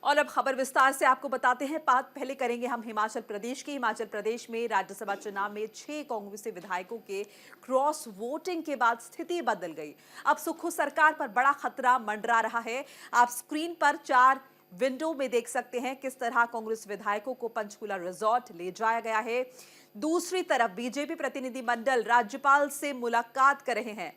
और अब खबर विस्तार से आपको बताते हैं। बात पहले करेंगे हम हिमाचल प्रदेश की। हिमाचल प्रदेश में राज्यसभा चुनाव में 6 कांग्रेसी विधायकों के क्रॉस वोटिंग के बाद स्थिति बदल गई। अब सुक्खू सरकार पर बड़ा खतरा मंडरा रहा है। आप स्क्रीन पर 4 विंडो में देख सकते हैं किस तरह कांग्रेस विधायकों को पंचकूला रिजॉर्ट ले जाया गया है। दूसरी तरफ बीजेपी प्रतिनिधिमंडल राज्यपाल से मुलाकात कर रहे हैं।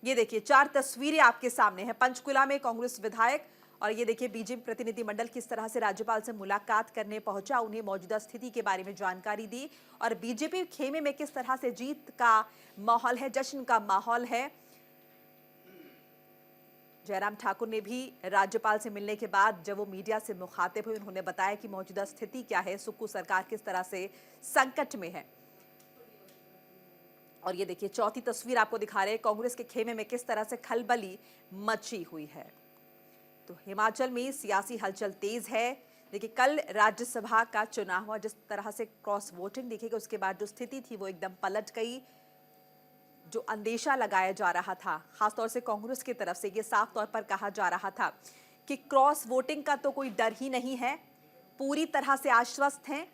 ये देखिए 4 तस्वीरें आपके सामने हैं। पंचकुला में कांग्रेस विधायक और ये देखिए बीजेपी प्रतिनिधिमंडल किस तरह से राज्यपाल से मुलाकात करने पहुंचा, उन्हें मौजूदा स्थिति के बारे में जानकारी दी और बीजेपी खेमे में किस तरह से जीत का माहौल है, जश्न का माहौल है। जयराम ठाकुर ने भी राज्यपाल से मिलने के बाद जब वो मीडिया से मुखातिब हुए, उन्होंने बताया कि मौजूदा स्थिति क्या है, सुक्खू सरकार किस तरह से संकट में है। और ये देखिए चौथी तस्वीर आपको दिखा रहे हैं, कांग्रेस के खेमे में किस तरह से खलबली मची हुई है। तो हिमाचल में सियासी हलचल तेज है। देखिए कल राज्यसभा का चुनाव हुआ, जिस तरह से क्रॉस वोटिंग देखिएगा उसके बाद जो स्थिति थी वो एकदम पलट गई। जो अंदेशा लगाया जा रहा था खासतौर से कांग्रेस की तरफ से, ये साफ तौर पर कहा जा रहा था कि क्रॉस वोटिंग का तो कोई डर ही नहीं है, पूरी तरह से आश्वस्त हैं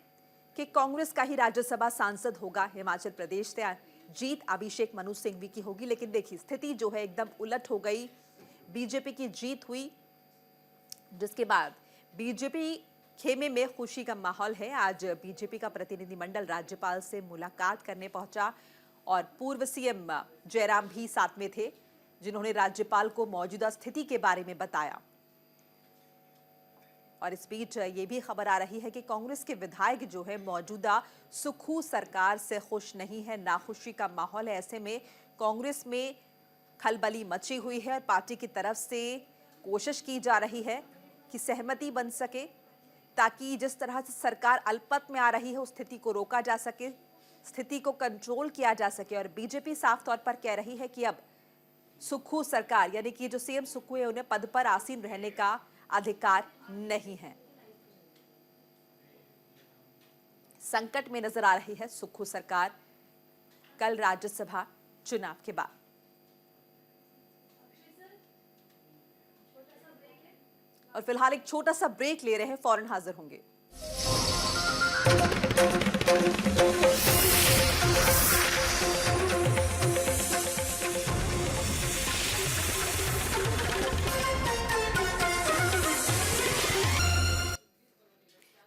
कि कांग्रेस का ही राज्यसभा सांसद होगा। हिमाचल प्रदेश से जीत अभिषेक मनु सिंघवी की होगी। लेकिन देखिए स्थिति जो है एकदम उलट हो गई। बीजेपी की जीत हुई, जिसके बाद बीजेपी खेमे में खुशी का माहौल है। आज बीजेपी का प्रतिनिधिमंडल राज्यपाल से मुलाकात करने पहुंचा और पूर्व सीएम जयराम भी साथ में थे, जिन्होंने राज्यपाल को मौजूदा स्थिति के बारे में बताया। और इस बीच ये भी खबर आ रही है कि कांग्रेस के विधायक जो है मौजूदा सुक्खू सरकार से खुश नहीं है, नाखुशी का माहौल है। ऐसे में कांग्रेस में खलबली मची हुई है और पार्टी की तरफ से कोशिश की जा रही है कि सहमति बन सके, ताकि जिस तरह से सरकार अल्पमत में आ रही है उस स्थिति को रोका जा सके, स्थिति को कंट्रोल किया जा सके। और बीजेपी साफ तौर पर कह रही है कि अब सुक्खू सरकार यानी कि जो सीएम सुक्खू है उन्हें पद पर आसीन रहने का अधिकार नहीं है। संकट में नजर आ रही है सुक्खू सरकार कल राज्यसभा चुनाव के बाद। और फिलहाल एक छोटा सा ब्रेक ले रहे हैं, फौरन हाजिर होंगे।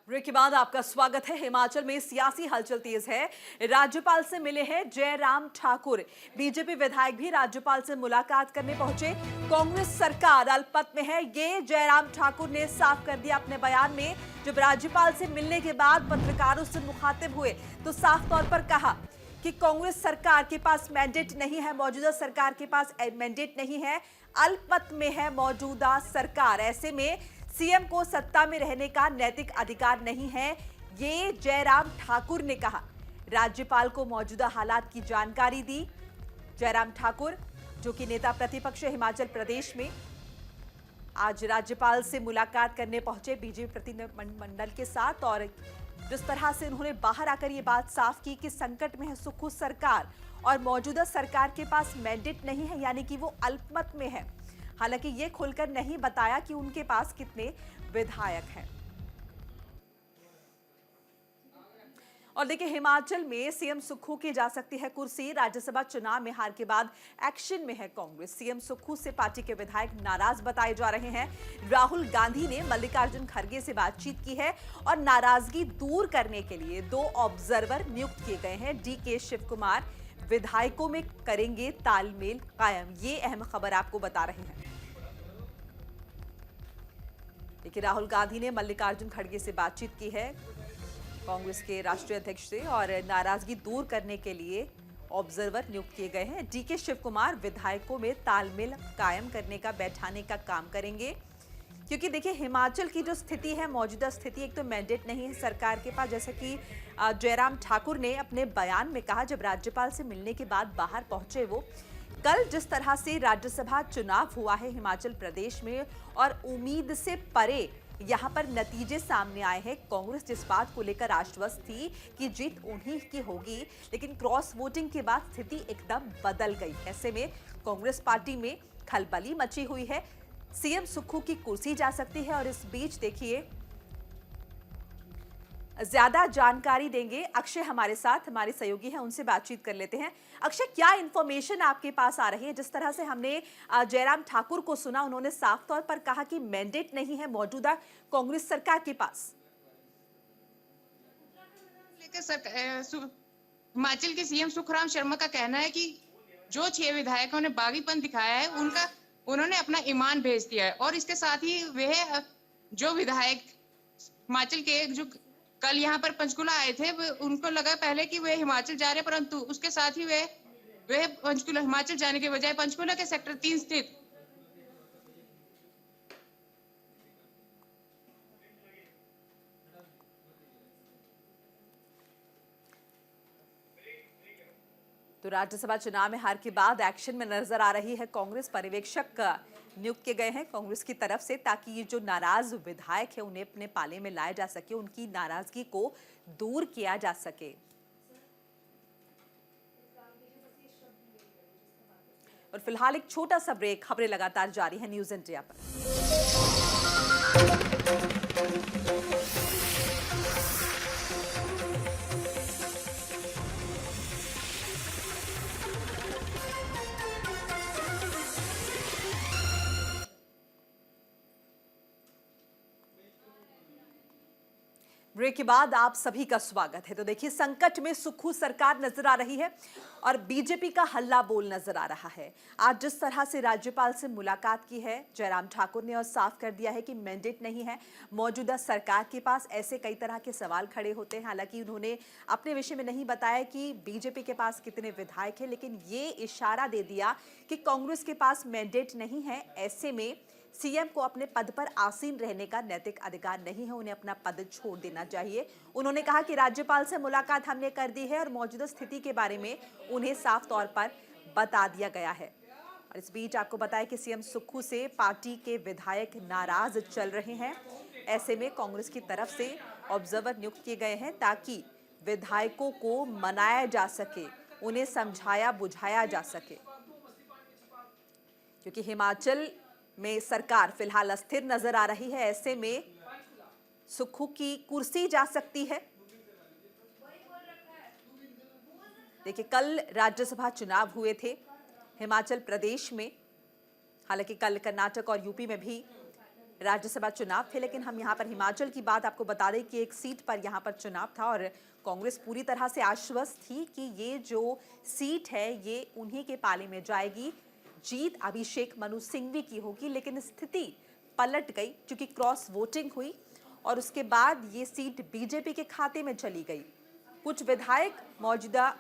ब्रेक के बाद आपका स्वागत है। हिमाचल में सियासी हलचल तेज है। राज्यपाल से मिले हैं जयराम ठाकुर। बीजेपी विधायक भी राज्यपाल से मुलाकात करने पहुंचे। कांग्रेस सरकार अल्पमत में है, ये जयराम ठाकुर ने साफ कर दिया अपने बयान में। जब राज्यपाल से मिलने के बाद पत्रकारों से मुखातिब हुए तो साफ तौर पर कहा कि कांग्रेस सरकार के पास मैंडेट नहीं है, मौजूदा सरकार के पास मैंडेट नहीं है, अल्पमत में है मौजूदा सरकार। ऐसे में सीएम को सत्ता में रहने का नैतिक अधिकार नहीं है, ये जयराम ठाकुर ने कहा। राज्यपाल को मौजूदा हालात की जानकारी दी। जयराम ठाकुर जो कि नेता प्रतिपक्ष हिमाचल प्रदेश में, आज राज्यपाल से मुलाकात करने पहुंचे बीजेपी प्रतिनिधिमंडल के साथ। और जिस तरह से उन्होंने बाहर आकर ये बात साफ की कि संकट में है सुक्खू सरकार और मौजूदा सरकार के पास मैंडेट नहीं है, यानी कि वो अल्पमत में है। हालांकि ये खुलकर नहीं बताया कि उनके पास कितने विधायक हैं। और देखिए हिमाचल में सीएम सुक्खू की जा सकती है कुर्सी। राज्यसभा चुनाव में हार के बाद एक्शन में है कांग्रेस। सीएम सुक्खू से पार्टी के विधायक नाराज बताए जा रहे हैं। राहुल गांधी ने मल्लिकार्जुन खड़गे से बातचीत की है और नाराजगी दूर करने के लिए 2 ऑब्जर्वर नियुक्त किए गए हैं। डीके शिव कुमार विधायकों में करेंगे तालमेल कायम, ये अहम खबर आपको बता रहे हैं। देखिए राहुल गांधी ने मल्लिकार्जुन खड़गे से बातचीत की है, कांग्रेस के राष्ट्रीय अध्यक्ष से, और नाराजगी दूर करने के लिए ऑब्जर्वर नियुक्त किए गए हैं। डीके शिव कुमार विधायकों में तालमेल कायम करने का, बैठाने का काम करेंगे। क्योंकि देखिए हिमाचल की जो स्थिति है, मौजूदा स्थिति, एक तो मैंडेट नहीं है सरकार के पास, जैसा कि जयराम ठाकुर ने अपने बयान में कहा जब राज्यपाल से मिलने के बाद बाहर पहुंचे वो। कल जिस तरह से राज्यसभा चुनाव हुआ है हिमाचल प्रदेश में और उम्मीद से परे यहां पर नतीजे सामने आए हैं। कांग्रेस जिस बात को लेकर आश्वस्त थी कि जीत उन्हीं की होगी, लेकिन क्रॉस वोटिंग के बाद स्थिति एकदम बदल गई। ऐसे में कांग्रेस पार्टी में खलबली मची हुई है। सीएम सुक्खू की कुर्सी जा सकती है। और इस बीच देखिए, ज्यादा जानकारी देंगे अक्षय हमारे साथ, हमारे सहयोगी हैं, उनसे बातचीत कर लेते हैं। अक्षय, क्या इंफॉर्मेशन आपके पास आ रही है? जिस तरह से हमने जयराम ठाकुर को सुना, उन्होंने साफ तौर पर कहा कि मैंडेट नहीं है मौजूदा कांग्रेस सरकार के पास। हिमाचल के सीएम सुखराम शर्मा का कहना है कि जो 6 विधायकों ने बागीपन दिखाया है उन्होंने अपना ईमान भेज दिया है। और इसके साथ ही वह जो विधायक हिमाचल के जो कल यहाँ पर पंचकुला आए थे, उनको लगा पहले कि वे हिमाचल जा रहे, परंतु उसके साथ ही वे पंचकुला हिमाचल जाने के बजाय पंचकुला के सेक्टर 3 स्थित तो राज्यसभा चुनाव में हार के बाद एक्शन में नजर आ रही है कांग्रेस। पर्यवेक्षक नियुक्त किए गए हैं कांग्रेस की तरफ से, ताकि ये जो नाराज विधायक है उन्हें अपने पाले में लाया जा सके, उनकी नाराजगी को दूर किया जा सके। और फिलहाल एक छोटा सा ब्रेक, खबरें लगातार जारी है न्यूज़ इंडिया पर। ब्रेक के बाद आप सभी का स्वागत है। तो देखिए, संकट में सुक्खू सरकार नजर आ रही है और बीजेपी का हल्ला बोल नजर आ रहा है। आज जिस तरह से राज्यपाल से मुलाकात की है जयराम ठाकुर ने और साफ कर दिया है कि मैंडेट नहीं है मौजूदा सरकार के पास, ऐसे कई तरह के सवाल खड़े होते हैं। हालांकि उन्होंने अपने विषय में नहीं बताया कि बीजेपी के पास कितने विधायक हैं, लेकिन ये इशारा दे दिया कि कांग्रेस के पास मैंडेट नहीं है। ऐसे में सीएम को अपने पद पर आसीन रहने का नैतिक अधिकार नहीं है, उन्हें अपना पद छोड़ देना चाहिए। उन्होंने कहा कि राज्यपाल से मुलाकात हमने कर दी है और मौजूदा स्थिति के बारे में उन्हें साफ तौर पर बता दिया गया है। और इस बीच आपको बताया कि सीएम सुक्खू से पार्टी के विधायक नाराज चल रहे हैं। ऐसे में कांग्रेस की तरफ से ऑब्जर्वर नियुक्त किए गए हैं ताकि विधायकों को मनाया जा सके, उन्हें समझाया बुझाया जा सके, क्योंकि हिमाचल में सरकार फिलहाल अस्थिर नजर आ रही है। ऐसे में सुक्खू की कुर्सी जा सकती है। देखिए, कल राज्यसभा चुनाव हुए थे हिमाचल प्रदेश में। हालांकि कल कर्नाटक और यूपी में भी राज्यसभा चुनाव थे, लेकिन हम यहां पर हिमाचल की बात आपको बता दें कि एक सीट पर यहां पर चुनाव था और कांग्रेस पूरी तरह से आश्वस्त थी कि ये जो सीट है ये उन्हीं के पाले में जाएगी। जीत अभिषेक मनु सिंघवी की होगी, लेकिन स्थिति पलट गई क्योंकि क्रॉस वोटिंग हुई और उसके बाद ये सीट बीजेपी के खाते में चली गई। कुछ विधायक मौजूदा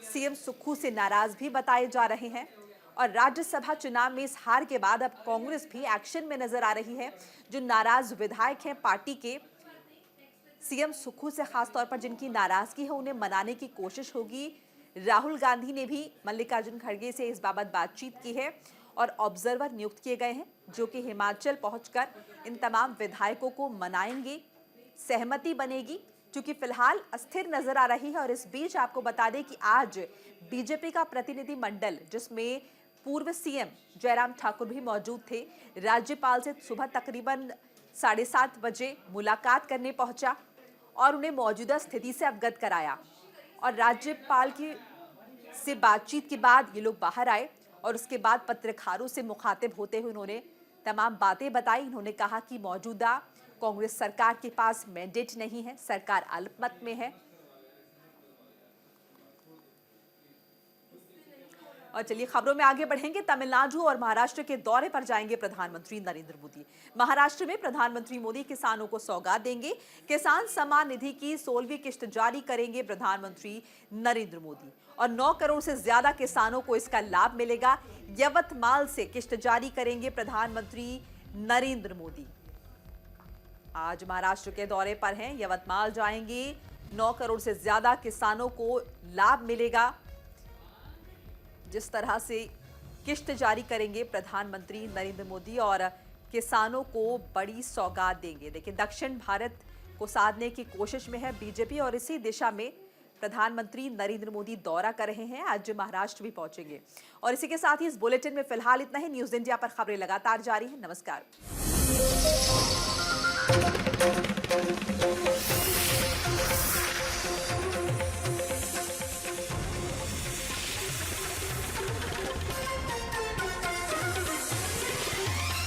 सीएम सुक्खू से नाराज भी बताए जा रहे हैं और राज्यसभा चुनाव में इस हार के बाद अब कांग्रेस भी एक्शन में नजर आ रही है। जो नाराज विधायक हैं पार्टी के, सीएम सुक्खू से खासतौर पर जिनकी नाराजगी है, उन्हें मनाने की कोशिश होगी। राहुल गांधी ने भी मल्लिकार्जुन खड़गे से इस बाबत बातचीत की है और ऑब्जर्वर नियुक्त किए गए हैं जो कि हिमाचल पहुंचकर इन तमाम विधायकों को मनाएंगे, सहमति बनेगी, क्योंकि फिलहाल अस्थिर नजर आ रही है। और इस बीच आपको बता दें कि आज बीजेपी का प्रतिनिधि मंडल, जिसमें पूर्व सीएम जयराम ठाकुर भी मौजूद थे, राज्यपाल से सुबह तकरीबन 7:30 बजे मुलाकात करने पहुंचा और उन्हें मौजूदा स्थिति से अवगत कराया। और राज्यपाल की से बातचीत के बाद ये लोग बाहर आए और उसके बाद पत्रकारों से मुखातिब होते हुए उन्होंने तमाम बातें बताई। उन्होंने कहा कि मौजूदा कांग्रेस सरकार के पास मैंडेट नहीं है, सरकार अल्पमत में है। और चलिए खबरों में आगे बढ़ेंगे। तमिलनाडु और महाराष्ट्र के दौरे पर जाएंगे प्रधानमंत्री नरेंद्र मोदी। महाराष्ट्र में प्रधानमंत्री मोदी किसानों को सौगात देंगे। किसान सम्मान निधि की 16वीं किश्त जारी करेंगे प्रधानमंत्री नरेंद्र मोदी और 9 करोड़ से ज्यादा किसानों को इसका लाभ मिलेगा। यवतमाल से किश्त जारी करेंगे प्रधानमंत्री नरेंद्र मोदी। आज महाराष्ट्र के दौरे पर हैं, यवतमाल जाएंगे। 9 करोड़ से ज्यादा किसानों को लाभ मिलेगा। जिस तरह से किश्त जारी करेंगे प्रधानमंत्री नरेंद्र मोदी और किसानों को बड़ी सौगात देंगे। देखिए, दक्षिण भारत को साधने की कोशिश में है बीजेपी और इसी दिशा में प्रधानमंत्री नरेंद्र मोदी दौरा कर रहे हैं, आज महाराष्ट्र भी पहुंचेंगे। और इसी के साथ ही इस बुलेटिन में फिलहाल इतना ही। न्यूज इंडिया पर खबरें लगातार जारी है। नमस्कार।